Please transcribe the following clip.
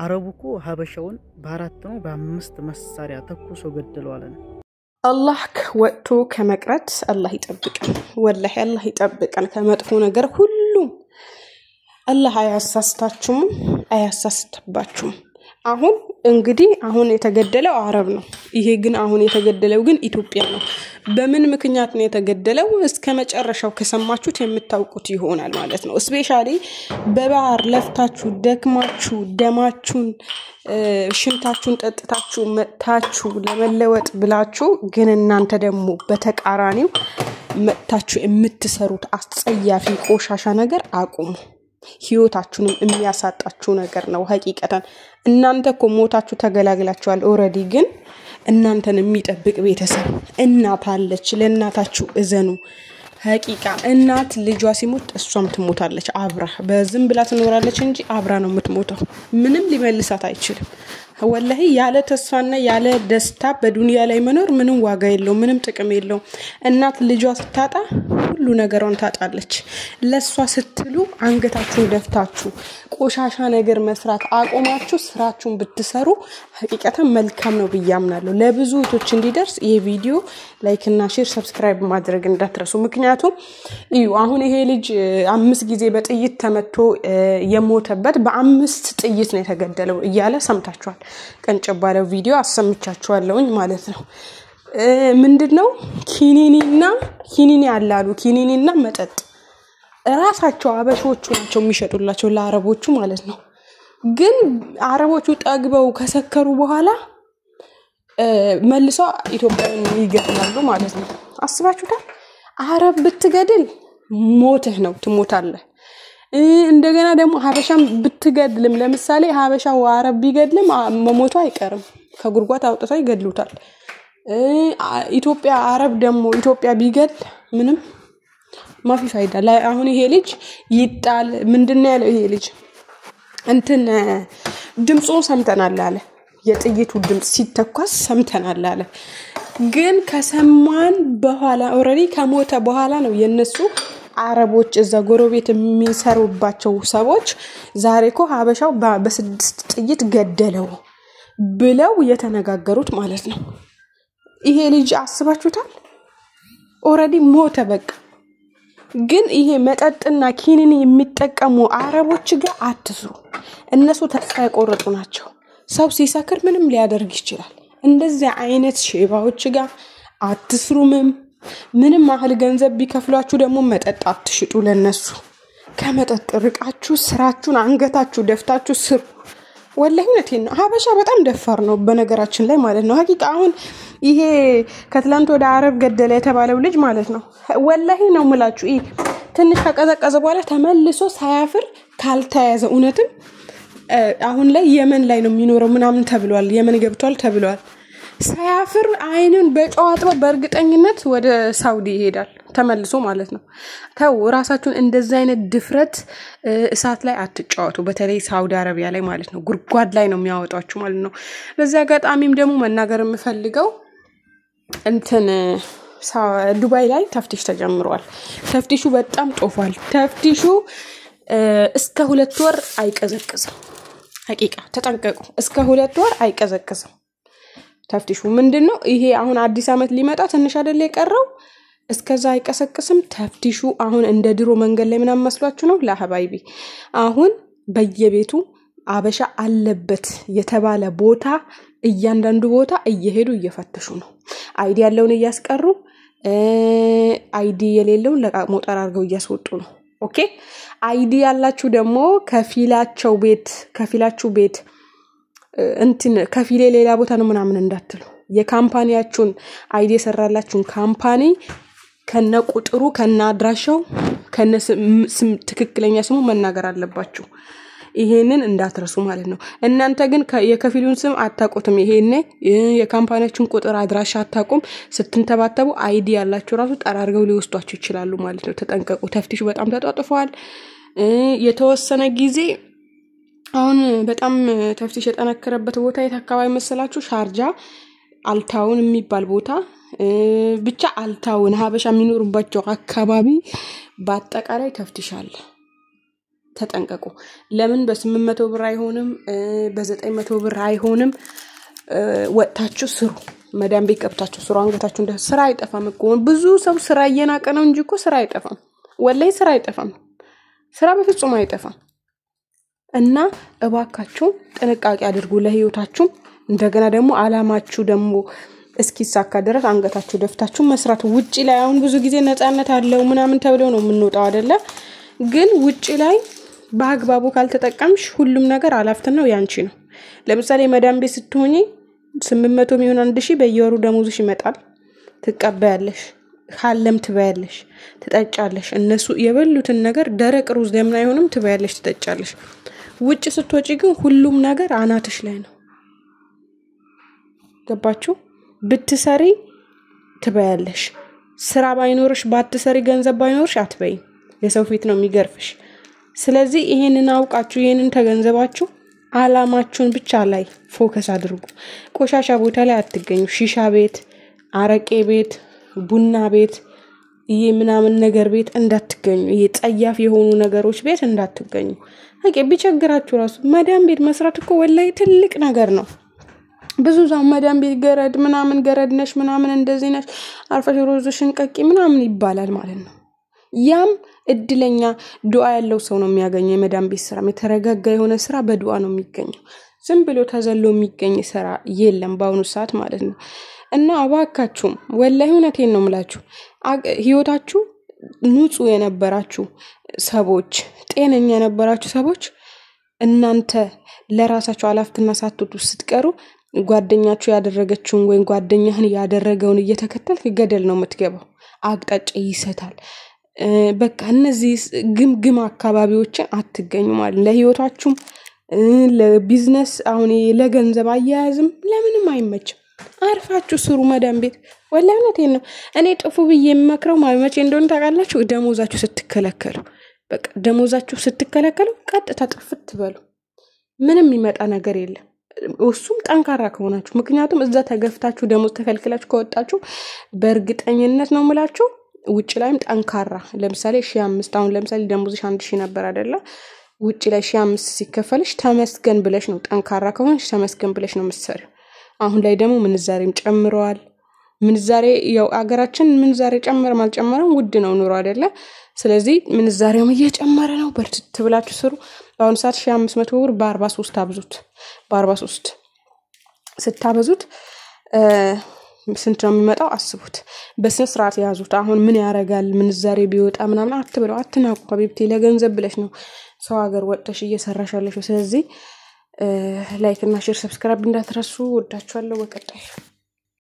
አረቡኮ ሀበሻውን በአራት ነው በአምስት መሳሪያ ተኩሶ ገደለዋለን አላህ ወጥቶ ከመቅረት አላህ ይጠብቀን ወላሂ አላህ ይጠብቀን ከመጥፎ ነገር ሁሉ አላህ አያሳስታችሁም አሁን እንግዲህ አሁን የተገደለው አረብ ነው ይሄ ግን አሁን የተገደለው ግን ኢትዮጵያ ነው በምን ምክንያት ነው የተገደለው እስከ መጨረሻው ከሰማችሁት የምታውቁት ይሆናል ማለት ነው ስፔሻሊ በባህር ለፍታችሁ ደክማችሁ ደማችሁን ሽንታችሁን ጠጥታችሁ መታችሁ ለመለወጥ ብላችሁ ግን እናንተ ደግሞ በተቃራኒው መታችሁ የምትሰሩት አስጸያፊ ቆሻሻ ነገር አቁሙ ህይወታችሁንም የሚያሳጣችሁ ነገር ነው ሐቂቀታን እናንተ ኮሞታችሁ ተገላግላችኋል ኦሬዲ ግን እናንተን የሚጠብቅ ቤተሰብ እናት አለች ለእናታችሁ እዘኑ ሐቂቃ እናት ልጇ ሲሞት እሷም ትሞታለች አብራ በዝም ብላ ትኖራለች እንጂ አብራ ነው የምትሞተው ምንም ሊመልሳት አይችልም ወላሂ ያለ ተስፋና ያለ ደስታ በዱንያ ላይ መኖር ምንም ዋጋ የለው ምንም ጥቅም የለው እናት ልጇ ስታጣ ሁሉ ነገሯን ታጣለች ለሷ ስትሉ አንገታችሁን ደፍታችሁ ቆሻሻ ነገር መስራት አቆማችሁ ስራችሁን ብትሰሩ ሐቂቀታን መልካም ነው በያምናለሁ ለብዙ እህቶች እንዲደርስ ይሄ ቪዲዮ ላይክ እና ሼር ሰብስክራይብ ማድረግ እንዳትረሱ ምክንያቱም አሁን ይሄ ልጅ 5 ጊዜ በጥይት ተመቶ የሞተበት በ5 ጥይት ነው የተገደለው እያለ ሰምታችኋል ቀንጨባለው ቪዲዮ አሰምቻችኋለሁኝ ማለት ነው ምንድነው ኪኒኒ አላሉ ኪኒኒና መጠጥ ራሳቸው አበሾቹ ናቸው የሚሸጡላቸው ለአረቦቹ ማለት ነው ግን አረቦቹ ጠግበው ከሰከሩ በኋላ መልሶ ኢትዮጵያን ይገድላሉ ማለት ነው አስባችሁታል አረብ ብትገድል ሞትህ ነው ትሞታለህ እንደገና ደግሞ ሀበሻም ብትገድልም ለምሳሌ ሀበሻው አረብ ቢገድልም መሞቱ አይቀርም ከጉርጓት አውጥተው ይገድሉታል ኢትዮጵያ አረብ ደግሞ ኢትዮጵያ ቢገድል ምንም ማፊ ፋይዳ ላይ አሁን ይሄ ልጅ ይጣል ምንድነው ያለው ይሄ ልጅ እንትን ድምጹን ሰምተናል አለ የጥይቱ ድምጽ ሲተኳስ ሰምተናል አለ ግን ከሰማን በኋላ ኦሬዲ ከሞተ በኋላ ነው የነሱ አረቦች እዛ ጎረቤት የሚሰሩባቸው ሰዎች ዛሬኮ ሀበሻው በ6 ጥይት ገደለው ብለው የተነጋገሩት ማለት ነው ይሄ ልጅ አስባችሁታል ኦሬዲ ሞተ በቃ ግን ይሄ መጠጥና ኪኒኒ የሚጠቀሙ አረቦች ጋር አትስሩ እነሱ ተስፋ ያቆረጡ ናቸው ሰው ሲሰክር ምንም ሊያደርግ ይችላል እንደዚህ አይነት ሼባዎች ጋር አትስሩምም ምንም ማህል ገንዘብ ቢከፍሏችሁ ደግሞ መጠጥ አትሽጡ ለነሱ ከመጠጥ ርቃችሁ ስራችሁን አንገታችሁ ደፍታችሁ ስሩ ወላሂ ነቴን ሀበሻ በጣም ደፋር ነው በነገራችን ላይ ማለት ነው ሐቂቃ አሁን ይሄ ከትላንት ወደ አረብ ገደለ የተባለው ልጅ ማለት ነው ወላሂ ነው ምላችሁ ትንሽ ከቀዘቀዘ በኋላ ተመልሶ ሳያፍር ካልተያዘ እውነትም አሁን ላይ የመን ላይ ነው የሚኖረው ምናምን ተብሏል የመን ገብቷል ተብሏል ሳያፍር አይኑን በጨዋታው በእርግጠኝነት ወደ ሳውዲ ይሄዳል ተመልሶ ማለት ነው ተው ራሳችሁን እንደዛ አይነት ድፍረት እሳት ላይ አትጫወቱ በተለይ ሳውዲ አረቢያ ላይ ማለት ነው ጉርጓድ ላይ ነው የሚያወጣችሁ ማለት ነው በዛ አጋጣሚም ደግሞ መናገር የምፈልገው እንትን ዱባይ ላይ ተፍቲሽ ተጀምሯል ተፍቲሹ በጣም ጦፋል ተፍቲሹ እስከ 2 ወር አይቀዘቅዝም ሐቂቃ ተጠንቀቁ እስከ 2 ወር አይቀዘቅዝም ተፍቲሹ ምንድነው ይሄ አሁን አዲስ አመት ሊመጣ ትንሽ አይደል የቀረው እስከዛ አይቀሰቅስም ተፍቲሹ አሁን እንደ ድሮ መንገድ ላይ ምናምን መስሏችሁ ነው ለሐባይቢ አሁን በየቤቱ አበሻ አለበት የተባለ ቦታ እያንዳንዱ ቦታ እየሄዱ እየፈተሹ ነው አይዲ ያለውን እያስቀሩ አይዲ የሌለውን ለቃቅሞ ጠራርገው እያስወጡ ነው ኦኬ አይዲ ያላችሁ ደግሞ ከፊላችሁ ቤት እንትን ከፊሌ ሌላ ቦታ ነው ምናምን እንዳትሉ የካምፓኒያችሁን አይዲ ሰራላችሁን ካምፓኒ ከነቁጥሩ ከነአድራሻው ከነስም ትክክለኛ ስሙ መናገር አለባችሁ ይሄንን እንዳትረሱ ማለት ነው እናንተ ግን የከፊሉን ስም አታቆቱም ይሄኔ የካምፓኒያችሁን ቁጥር አድራሻ አታቆም ስትንተባተቡ አይዲ ያላችሁ ራሱ ጠራርገው ሊወስዷችሁ ይችላሉ ማለት ነው ተጠንቀቁ ተፍቲሹ በጣም ተጣጥፏል የተወሰነ ጊዜ አሁን በጣም ተፍቲሽ የተጠነከረበት ቦታ የት አካባቢ መሰላችሁ ሻርጃ አልታውን የሚባል ቦታ ብቻ አልታውን ሀበሻ የሚኖርባቸው አካባቢ በአጠቃላይ ተፍቲሻል ተጠንቀቁ ለምን በ800 ብር አይሆንም በ900 ብር አይሆንም ወጣችሁ ስሩ መዳም ቤት ገብታችሁ ስሩ አንገታችሁ እንደ ስራ አይጠፋም እኮ ብዙ ሰው ስራ እየናቀ ነው እንጂ እኮ ስራ አይጠፋም ወላይ ስራ አይጠፋም ስራ በፍጹም አይጠፋም እና እባካችሁ ጥንቃቄ አድርጉ ለህይወታችሁ እንደገና ደግሞ አላማችሁ ደግሞ እስኪሳካ ድረስ አንገታችሁ ደፍታችሁ መስራት ውጪ ላይ አሁን ብዙ ጊዜ ነፃነት አለው ምናምን ተብሎ ነው የምንወጣው አይደለ ግን ውጪ ላይ በአግባቡ ካልተጠቀምሽ ሁሉም ነገር አላፍተን ነው ያንቺ ነው ለምሳሌ መዳም ቤት ስትሆኚ 800 ሚሆን 1000 በየወሩ ደሞዝሽ ይመጣል ትቀበያለሽ ካለም ትበያለሽ ትጠጫለሽ እነሱ የበሉትን ነገር ደረቅ ሩዝ ለምን አይሆንም ትበያለሽ ትጠጫለሽ ውጪ ስትወጪ ግን ሁሉም ነገር አናትሽ ላይ ነው ገባችሁ ብትሰሪ ትበያለሽ ስራ ባይኖርሽ ባትሰሪ ገንዘብ ባይኖርሽ አትበይ የሰው ፊት ነው የሚገርፍሽ ስለዚህ ይሄንን አውቃችሁ ይሄንን ተገንዘባችሁ አላማችሁን ብቻ ላይ ፎከስ አድርጉ ቆሻሻ ቦታ ላይ አትገኙ ሺሻ ቤት አረቄ ቤት ቡና ቤት ይሄ ምናምን ነገር ቤት እንዳትገኙ ይሄ ጸያፍ የሆኑ ነገሮች ቤት እንዳትገኙ አቄ ቢቸግራችሁ ራሱ መዳም ቤት መስራት እኮ ወላይ ትልቅ ነገር ነው ብዙ ዛው መዳም ቤት ገረድ ምናምን ገረድ ነሽ ምናምን እንደዚህ ነሽ አርፈሽ ሮዝሽን ቀቂ ምናምን ይባላል ማለት ነው ያም እድለኛ ዱዓ ያለው ሰው ነው የሚያገኘው የመዳም ቤት ስራ የተረጋጋ የሆነ ስራ በዱዓ ነው የሚገኘው ዝም ብሎ ተዘሎ የሚገኝ ስራ የለም ባውኑ ሰዓት ማለት ነው እና አባካችሁ ወላሂ እውነቴን ነው የምላችሁ ህይወታችሁ ንጹህ የነበራችሁ ሰዎች ጤነኛ የነበራችሁ ሰዎች እናንተ ለራሳችሁ አላፍትና ሳትወጡ ስትቀሩ ጓደኛችሁ ያደረገችውን ወይ ጓደኛህን ያደረገውን እየተከተልክ ገደል ነው የምትገባው አቅጣጫ ይሰታል በቃ እነዚህ ግምግም አካባቢዎችን አትገኙ ማለት ለህይወታችሁ ለቢዝነስ አሁን ለገንዘብ አያያዝም ለምንም አይመችም አርፋችሁ ስሩ መዳም ቤት ወላሂ እውነቴን ነው እኔ ጥፉ ብዬ የምመክረው ማመቼ እንደሆነ ታውቃላችሁ ደሞዛችሁ ስትከለከሉ በቃ ደሞዛችሁ ስትከለከሉ ቀጥታ ጥፍት በሉ ምንም ይመጣ ነገር የለም እሱም ጠንካራ ከሆናችሁ ምክንያቱም እዛ ተገፍታችሁ ደሞዝ ተከልክላችሁ ከወጣችሁ በእርግጠኝነት ነው የምላችሁ ውጪ ላይም ጠንካራ ለምሳሌ 1500 አሁን ለምሳሌ ደሞዝሽ 1000 ነበር አይደለ ውጪ ላይ 1500 ሲከፈልሽ ተመስገን ብለሽ ነው ጠንካራ ከሆንሽ ተመስገን ብለሽ ነው መስሪው አሁን ላይ ደግሞ ምንዛሬም ጨምሯል ምንዛሬ ያው አገራችን ምንዛሬ ጨመረ ማልጨመረም ውድ ነው ኑሮ አይደለ ስለዚህ ምንዛሬውም እየጨመረ ነው በርትት ብላችሁ ስሩ አሁን 1500 ብር በ43 አብዙት በ43 ስታበዙት ስንት ነው የሚመጣው አስቡት በስነ ስርዓት ያዙት አሁን ምን ያረጋል ምንዛሬ ቢወጣ ምናምን አትብለው አትናቁ ከቤት ለገንዘብ ብለሽ ነው ሰው ሀገር ወጥተሽ እየሰራሻለሽ ስለዚህ ላይክ እና ሼር ሰብስክራይብ እንዳትረሱ ወዳችኋለሁ በቀጣይ